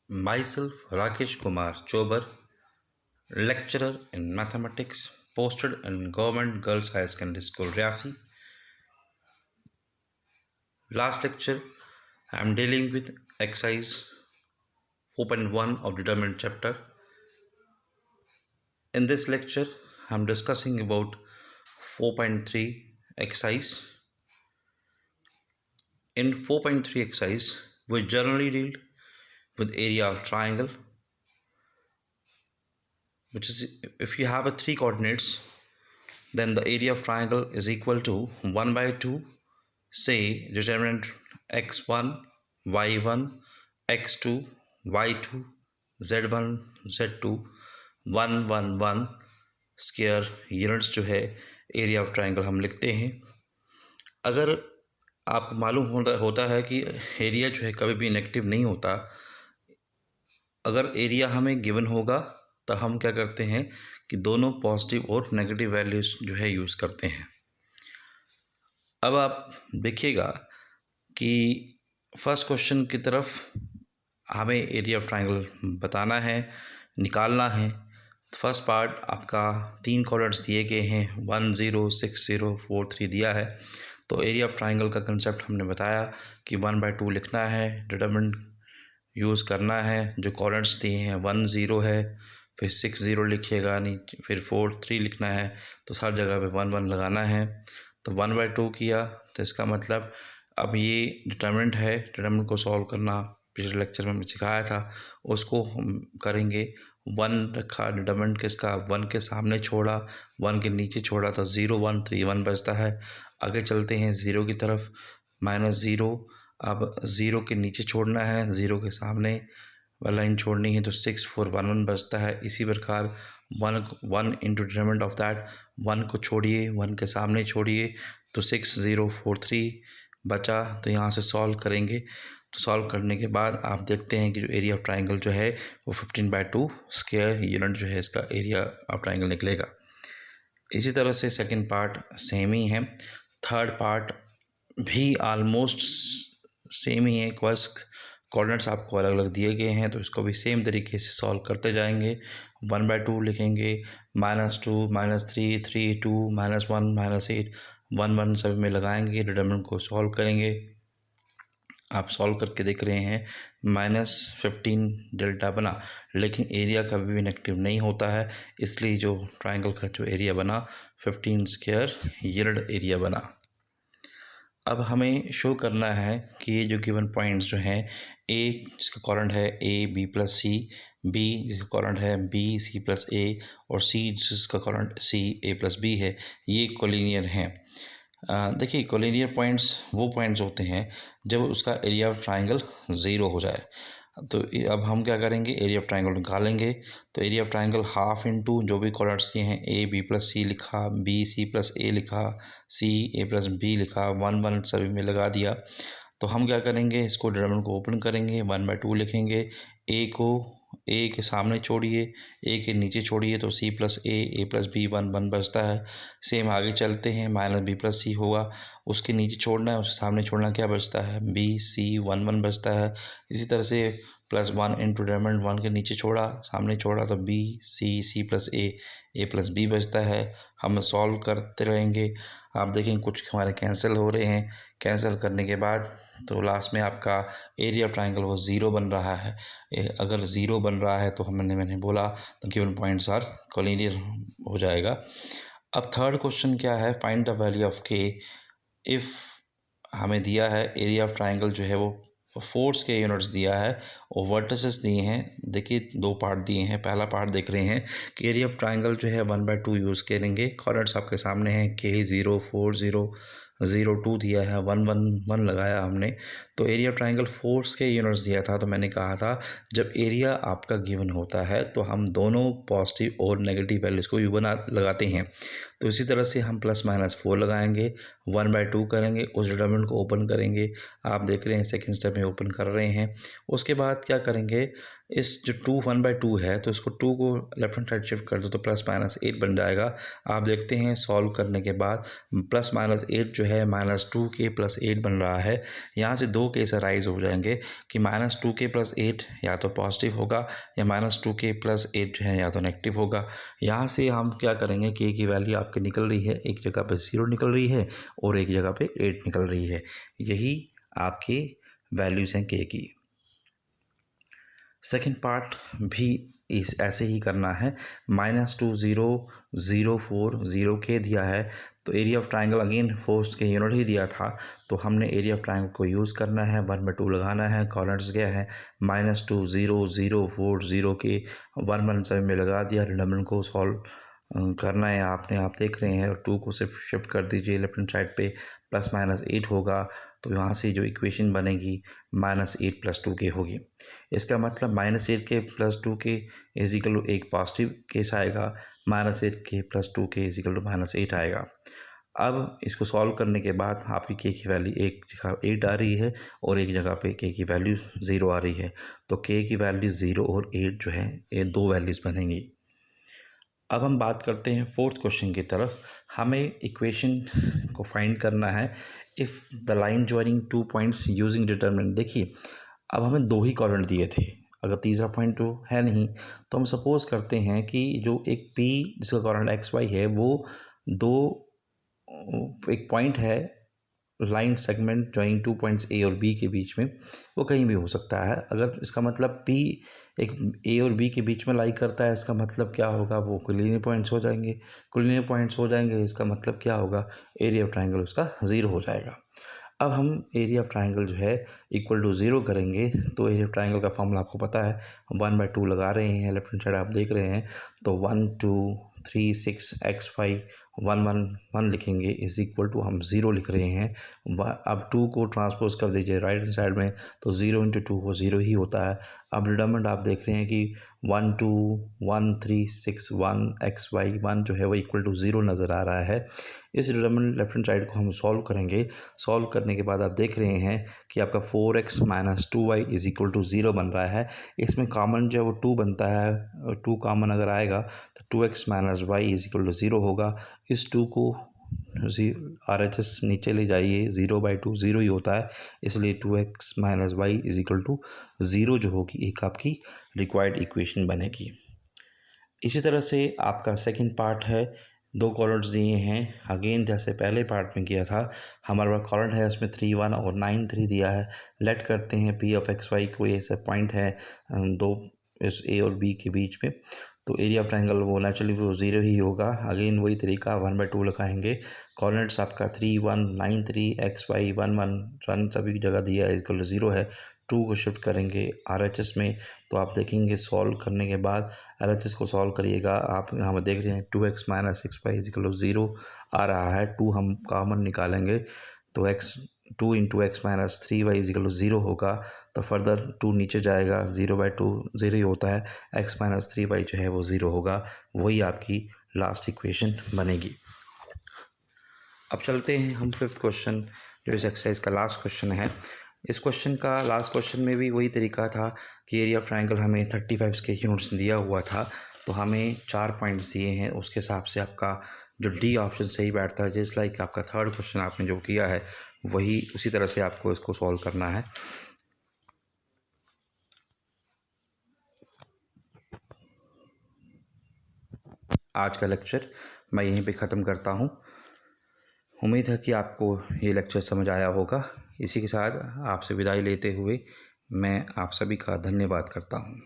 Myself, Rakesh Kumar Chobar, lecturer in mathematics, posted in Government Girls High Secondary School, Riasi. Last lecture, I am dealing with exercise 4.1 of determinant chapter. In this lecture, I am discussing about 4.3 exercise. In 4.3 exercise, we generally deal with area of triangle, which is if you have a 3 coordinates, then the area of triangle is equal to 1 by 2, say determinant x1, y1, x2, y2, z1, z2, 1, 1, 1 square units जो है area of triangle हम लिखते हैं। अगर आपको मालूम होता है कि एरिया जो है कभी भी नेगेटिव नहीं होता, अगर एरिया हमें गिवन होगा तो हम क्या करते हैं कि दोनों पॉजिटिव और नेगेटिव वैल्यूज़ जो है यूज़ करते हैं। अब आप देखिएगा कि फर्स्ट क्वेश्चन की तरफ हमें एरिया ऑफ ट्राइंगल बताना है, निकालना है। फर्स्ट पार्ट आपका 3 कोऑर्डिनेट्स दिए गए हैं, 1 0 6 0 4 3 दिया है। तो एरिया ऑफ ट्राइंगल का कंसेप्ट हमने बताया कि 1/2 लिखना है, डिटरमिनेंट यूज़ करना है। जो कोऑर्डिनेट्स दिए हैं 1 0 है, फिर 6 0 लिखिएगा, नहीं फिर 4 3 लिखना है, तो हर जगह पे 1 1 लगाना है। तो 1/2 किया, तो इसका मतलब अब ये डिटरमिनेंट है, डिटरमिनेंट को सॉल्व करना पिछले लेक्चर में मैं सिखाया था, उसको हम करेंगे। 1 रखा, डिटरमिनेंट किसका 1 के सामने छोड़ा, 1 के नीचे छोड़ा, तो 0 1 3 1 बचता है। आगे चलते हैं 0 की तरफ, -0, अब 0 के नीचे छोड़ना है, 0 के सामने वाला लाइन छोड़नी है, तो 6 4 1 1 बचता है। इसी प्रकार 1 इंटू डिटरमिनेंट ऑफ दैट, 1 को छोड़िए, 1 के सामने छोड़िए, तो 6 0 4 3 बचा। तो यहाँ से सॉल्व करेंगे, तो सॉल्व करने के बाद आप देखते हैं कि जो एरिया ऑफ ट्राइंगल जो है वो 15/2 स्क्वायर यूनिट जो है इसका एरिया ऑफ ट्राइंगल निकलेगा। इसी तरह से सेकंड पार्ट सेम ही है, थर्ड पार्ट भी ऑलमोस्ट सेम ही है। कोऑर्डिनेट्स आपको अलग अलग दिए गए हैं, तो इसको भी सेम तरीके से सॉल्व करते जाएंगे। 1/2 लिखेंगे, -2 -3 3 2 -1 -8 1 1 सभी में लगाएंगे, डिटरमिनेंट को सॉल्व करेंगे। आप सॉल्व करके देख रहे हैं -15 डेल्टा बना, लेकिन एरिया कभी भी नेगेटिव नहीं होता है, इसलिए जो ट्राइंगल का जो एरिया बना 15 स्क्वायर यूनिट एरिया बना। अब हमें शो करना है कि ये जो गिवन पॉइंट्स जो हैं, ए जिसका कोऑर्डिनेट है A B plus C, B जिसका कोऑर्डिनेट है बी सी प्लस ए, और सी जिसका coordinate C A plus B है, ये कोलिनियर हैं। देखिए कोलिनियर पॉइंट्स वो पॉइंट्स होते हैं जब उसका एरिया ऑफ ट्राइंगल 0 हो जाए। तो अब हम क्या करेंगे, एरिया ऑफ ट्राइंगल निकालेंगे। तो area of triangle half into जो भी कोऑर्डिनेट्स दिए हैं, ए बी प्लस सी लिखा, बी सी प्लस ए लिखा, सी ए प्लस बी लिखा, 1 1 सभी में लगा दिया। तो हम क्या करेंगे, इसको डिटरमिनेंट को ओपन करेंगे, 1/2 लिखेंगे। ए को ए के सामने छोड़िए, ए के नीचे छोड़िए, तो सी प्लस ए प्लस बी 1 1 बचता है। सेम आगे चलते हैं, -b प्लस सी होगा, उसके नीचे छोड़ना है, उसके सामने छोड़ना, क्या बचता है बी सी 1 1 बचता है। इसी तरह से +1 इंटू डिटरमिनेंट, 1 के नीचे छोड़ा, सामने छोड़ा, तो बी सी प्लस ए प्लस बी बचता है। हम सॉल्व करते रहेंगे, आप देखें कुछ हमारे कैंसिल हो रहे हैं। कैंसिल करने के बाद तो लास्ट में आपका एरिया ऑफ ट्राइंगल वो 0 बन रहा है। अगर 0 बन रहा है तो मैंने बोला तो गिवन पॉइंट्स आर कोलिनियर हो जाएगा। अब थर्ड क्वेश्चन क्या है, फाइंड द वैल्यू ऑफ के इफ़ हमें दिया है एरिया ऑफ ट्राइंगल जो है वो 4 के यूनिट्स दिया है और वर्टिसेस दिए हैं। देखिए 2 पार्ट दिए हैं। पहला पार्ट देख रहे हैं कि एरिया ऑफ ट्राइंगल जो है 1/2 यूज़ करेंगे। कोऑर्डिनेट्स आपके सामने हैं, के 0 4 0 0 2 दिया है, 1 1 1 लगाया हमने। तो एरिया ऑफ ट्राइंगल 4 के यूनिट्स दिया था, तो मैंने कहा था जब एरिया आपका गिवन होता है तो हम दोनों पॉजिटिव और नेगेटिव वैल्यूज़ को बना लगाते हैं। तो इसी तरह से हम +-4 लगाएंगे, 1/2 करेंगे, उस डिटरमिनेंट को ओपन करेंगे। आप देख रहे हैं सेकंड स्टेप में ओपन कर रहे हैं। उसके बाद क्या करेंगे, इस जो 1/2 है तो इसको 2 को लेफ्ट हैंड साइड शिफ्ट कर दो तो +-8 बन जाएगा। आप देखते हैं सॉल्व करने के बाद +-8 जो है -2 के +8 बन रहा है। यहाँ से 2 दो केस अराइज हो जाएंगे कि -2k + 8 या तो पॉजिटिव होगा या -2k + 8 जो है या तो नेगेटिव होगा। यहाँ से हम क्या करेंगे, k की वैल्यू आपकी निकल रही है, एक जगह पे 0 निकल रही है और एक जगह पे 8 निकल रही है। यही आपकी वैल्यूज़ हैं k की। सेकेंड पार्ट भी इस ऐसे ही करना है। -2 0 0 4 0k दिया है तो area of triangle again force के यूनिट ही दिया था, तो हमने एरिया ऑफ ट्राइंगल को यूज़ करना है, 1/2 लगाना है। कॉर्नर्स क्या है, -2 0 0 4 0k 1 1 7 में लगा दिया। रिडंडेंट को सॉल्व करना है आपने, आप देख रहे हैं। 2 को सिर्फ शिफ्ट कर दीजिए लेफ्ट हैंड साइड पे, +-8 होगा तो यहाँ से जो इक्वेशन बनेगी -8 + 2k होगी। इसका मतलब -8k + 2k = एक पॉजिटिव केस आएगा, -8k + 2k = -8 आएगा। अब इसको सॉल्व करने के बाद आपकी k की वैल्यू एक जगह 8 आ रही है और एक जगह पे k की वैल्यू 0 आ रही है, तो k की वैल्यू 0 और 8 जो है ये दो वैल्यूज़ बनेंगी। अब हम बात करते हैं फोर्थ क्वेश्चन की तरफ। हमें इक्वेशन को फाइंड करना है if the line joining 2 points using determinant. देखिए अब हमें 2 ही कोऑर्डिनेट दिए थे, अगर तीसरा पॉइंट तो है नहीं, तो हम सपोज करते हैं कि जो एक P जिसका कोऑर्डिनेट XY है वो एक पॉइंट है line segment joining 2 points A और B के बीच में, वो कहीं भी हो सकता है। अगर इसका मतलब P एक A और B के बीच में लाई करता है, इसका मतलब क्या होगा, वो कोलिनियर पॉइंट्स हो जाएंगे। कोलिनियर पॉइंट्स हो जाएंगे इसका मतलब क्या होगा, एरिया ऑफ ट्राइंगल उसका 0 हो जाएगा। अब हम एरिया ऑफ ट्राइंगल जो है = 0 करेंगे, तो एरिया ऑफ ट्राइंगल का फॉर्मूला आपको पता है, 1/2 लगा रहे हैं, लेफ्ट हैंड साइड आप देख रहे हैं, तो 1 2 3 6 XY 1 1 1 लिखेंगे = हम 0 लिख रहे हैं। अब 2 को ट्रांसपोज कर दीजिए राइट हैंड साइड में, तो 0 × 2 वो 0 ही होता है। अब रिडंडेंट आप देख रहे हैं कि 1 2 1 3 6 1 XY 1 जो है वो =0 नज़र आ रहा है। इस रिडंडेंट लेफ्ट हैंड साइड को हम सॉल्व करेंगे। सॉल्व करने के बाद आप देख रहे हैं कि आपका 4x - 2y = 0 बन रहा है। इसमें कॉमन जो है वो 2 बनता है, 2 कॉमन अगर आएगा तो 2x - y = 0 होगा। इस 2 को RHS नीचे ले जाइए, 0/2 0 ही होता है, इसलिए 2x - y = 0 जो होगी एक आपकी रिक्वायर्ड इक्वेशन बनेगी। इसी तरह से आपका सेकंड पार्ट है, 2 कॉर्नर्स दिए हैं। अगेन जैसे पहले पार्ट में किया था, हमारा कॉर्नर है उसमें 3 1 और 9 3 दिया है। लेट करते हैं P ऑफ XY को, ऐसा पॉइंट है दो इस A और B के बीच में, तो एरिया ऑफ ट्राइंगल वो नेचुरली वो 0 ही होगा। अगेन वही तरीका, 1/2 लगाएंगे। कॉर्नर्स आपका 3 1 9 3 XY 1 1 1 सभी जगह दिया है, = 0 है। 2 को शिफ्ट करेंगे RHS में, तो आप देखेंगे सॉल्व करने के बाद RHS को सॉल्व करिएगा, आप यहाँ देख रहे हैं 2x - 6y = 0 आ रहा है। 2 हम कॉमन निकालेंगे तो 2 × x - 3y = 0 होगा, तो फर्दर 2 नीचे जाएगा, 0/2 0 ही होता है, x - 3y जो है वो 0 होगा। वही आपकी लास्ट इक्वेशन बनेगी। अब चलते हैं हम फिफ्थ क्वेश्चन, जो इस एक्सरसाइज का लास्ट क्वेश्चन है। इस क्वेश्चन का लास्ट क्वेश्चन में भी वही तरीका था कि एरिया ऑफ ट्राइंगल हमें 35 के यूनिट्स दिया हुआ था, तो हमें 4 पॉइंट्स दिए हैं, उसके हिसाब से आपका जो डी ऑप्शन सही बैठता है। जस्ट लाइक आपका थर्ड क्वेश्चन आपने जो किया है वही उसी तरह से आपको इसको सॉल्व करना है। आज का लेक्चर मैं यहीं पे ख़त्म करता हूँ। उम्मीद है कि आपको ये लेक्चर समझ आया होगा। इसी के साथ आपसे विदाई लेते हुए मैं आप सभी का धन्यवाद करता हूँ।